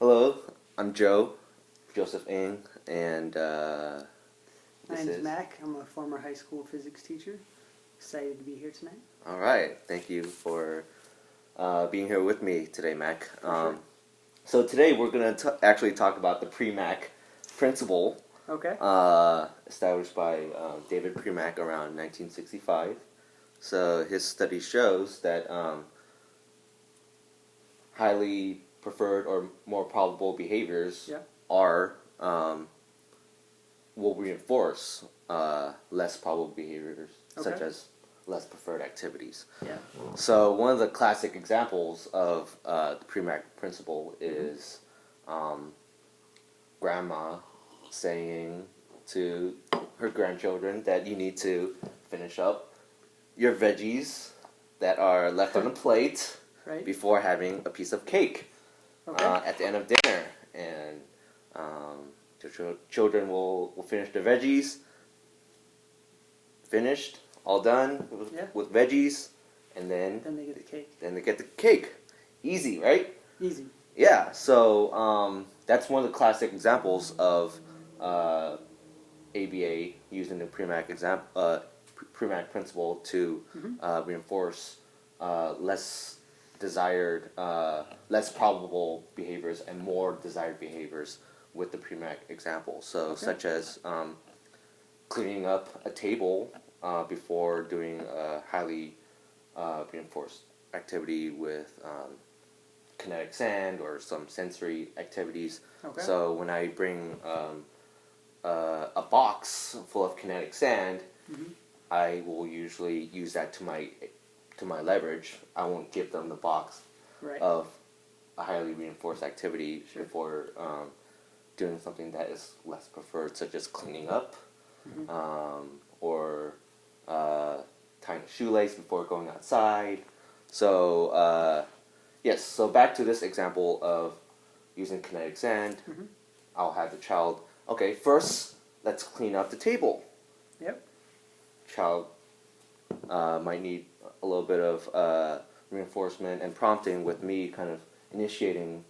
Hello, I'm Joseph Ng, and My name is Mac. I'm a former high school physics teacher. Excited to be here tonight. All right. Thank you for being here with me today, Mac. Sure. So today we're going to actually talk about the Premack Principle, Okay. established by David Premack around 1965. So his study shows that highly preferred or more probable behaviors are will reinforce less probable behaviors, such as less preferred activities. Yeah. So one of the classic examples of the Premack Principle is grandma saying to her grandchildren that you need to finish up your veggies that are left on the plate before having a piece of cake at the end of dinner. And the children will finish their veggies, finished, all done with veggies, and then they get the cake. Then they get the cake. Easy, right? Easy. Yeah. So that's one of the classic examples of ABA using the Premack Premack Principle to reinforce less desired, less probable behaviors and more desired behaviors with the Premack example. So such as cleaning up a table before doing a highly reinforced activity with kinetic sand or some sensory activities. So when I bring a box full of kinetic sand, I will usually use that to my leverage. I won't give them the box of a highly reinforced activity before doing something that is less preferred, such as cleaning up or tying a shoelace before going outside. So yes, so back to this example of using kinetic sand. I'll have the child, okay, first let's clean up the table. Yep. Child might need a little bit of reinforcement and prompting with me kind of initiating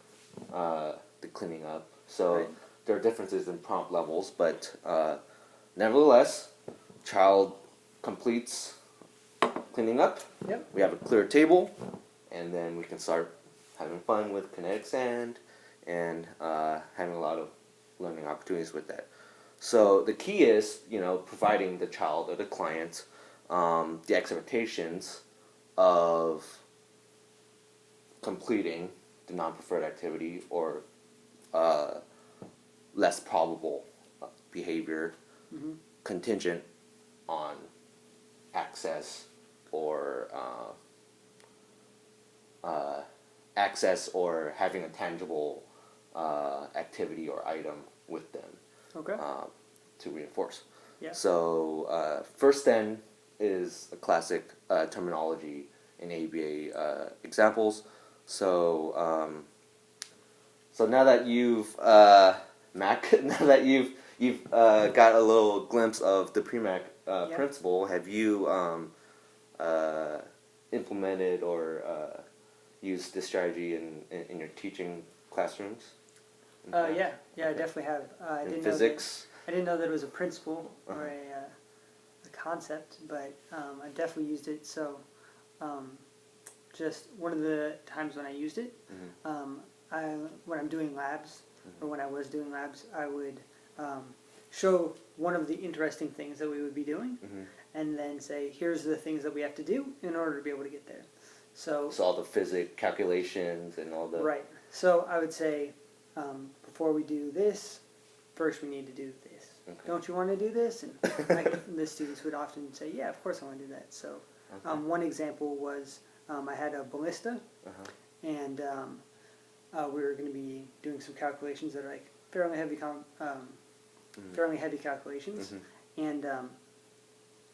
the cleaning up. So there are differences in prompt levels, but nevertheless, child completes cleaning up. We have a clear table, and then we can start having fun with kinetic sand and having a lot of learning opportunities with that. So the key is, providing the child or the client the expectations of completing the non-preferred activity or less probable behavior contingent on access or having a tangible activity or item with them to reinforce. So first then is a classic terminology in ABA examples. So so now that you've Mac, now that you've got a little glimpse of the Premack principle, have you implemented or used this strategy in your teaching classrooms? I definitely have. In physics? I didn't know that it was a principle or a concept, but I definitely used it. So just one of the times when I used it, when I'm doing labs, or when I was doing labs, I would show one of the interesting things that we would be doing, and then say, here's the things that we have to do in order to be able to get there. So all the physics calculations and all the... Right. So I would say, before we do this, first we need to do this. Don't you want to do this? And the students would often say, yeah, of course I want to do that. So one example was I had a ballista, and we were going to be doing some calculations that are like fairly heavy calculations. And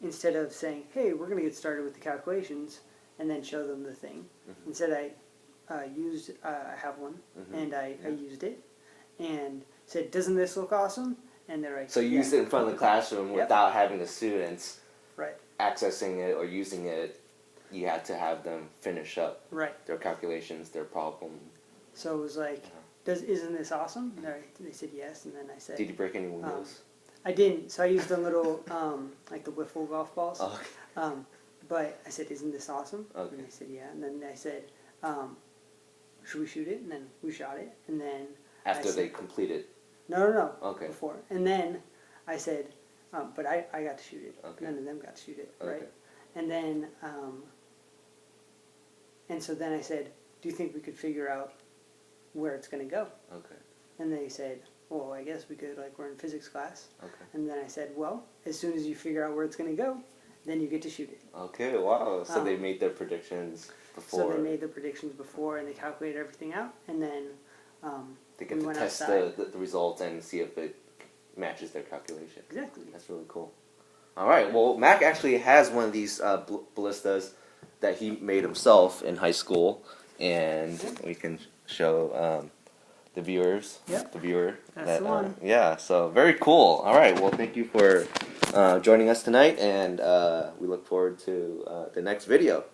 instead of saying, hey, we're going to get started with the calculations and then show them the thing, instead I have one, and I used it and said, doesn't this look awesome? And they're like, so you used it in front of the classroom without having the students accessing it or using it. You had to have them finish up their calculations, their problem. So it was like, isn't this awesome? They said yes, and then I said, Did you break any windows? I didn't. So I used a little, like the wiffle golf balls. Oh, okay. But I said, isn't this awesome? Okay. And they said, yeah. And then I said, should we shoot it? And then we shot it. And then After they completed. No. Okay. Before. And then I said, but I got to shoot it. Okay. None of them got to shoot it, Okay. right? And then, and so then I said, do you think we could figure out where it's going to go? Okay. And they said, well, I guess we could, like, we're in physics class. Okay. And then I said, well, as soon as you figure out where it's going to go, then you get to shoot it. Okay, wow. So they made their predictions before. So they made the predictions before, and they calculated everything out, and then they get we to went test outside. the results and see if it matches their calculation. Exactly. That's really cool. All right. Well, Mac actually has one of these ballistas that he made himself in high school, and we can show the viewers. Yep. The viewer. That's the one. Yeah. So very cool. All right. Well, thank you for joining us tonight, and we look forward to the next video.